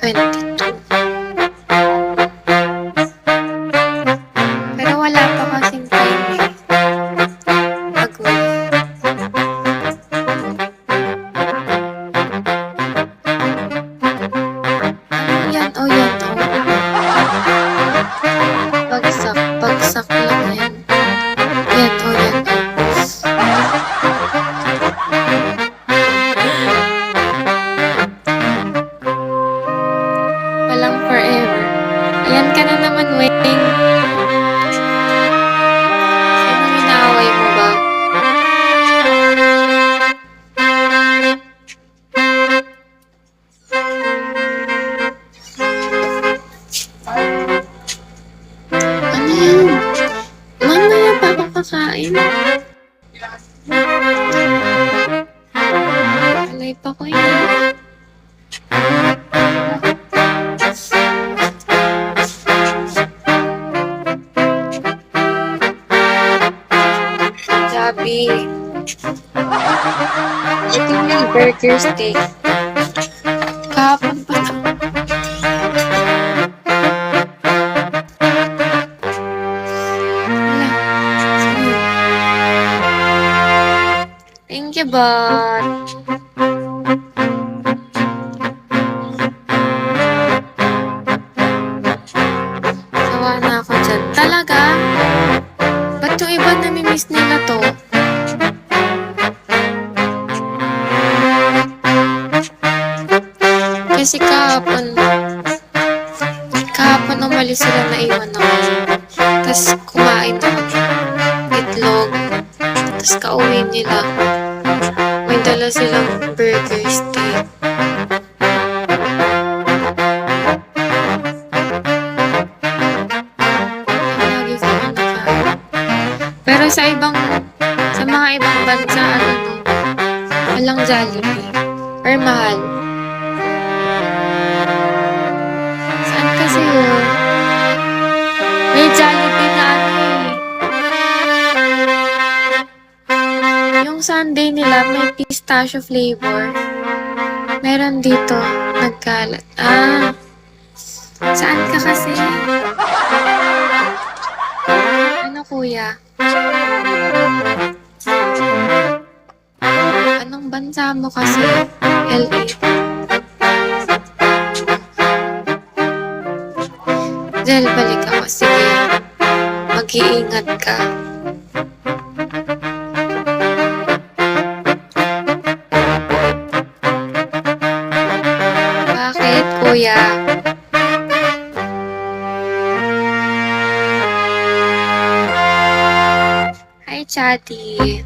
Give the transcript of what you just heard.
22. Pero wala pa kasing time eh. Pag-uwi. Ano yan? Oh, yan. Oh. Bagsak lang yan. Yan. Oh, yan. Walang forever. Ayan ka na naman, Weng. Sino inaaway mo ba? Ano yan? Mamaya pa ako kakain. Alay pa ko yun. Sabi, ito yung burger steak. Kahapon pa to. Wala. Sige. Thank you, bot. Sawa na ako dyan. Talaga? Ba't yung iba namimiss nila to? Kasi kahapon umalis sila, naiwan ako. Tapos kumain ako itlog. Tapos kauwi nila. May dala silang burger steak. Lagi ko nakain. Pero sa mga ibang bansa, walang Jollibee. Or mahal. Saan kasi yun? May Jollibee na yung sundae nila may pistachio flavor. Meron dito, nagkalat. Saan ka kasi? Ano, kuya? Anong bansa mo kasi? LA. Del, balik ako. Sige. Mag-iingat ka. Bakit, kuya? Hi, Chatty.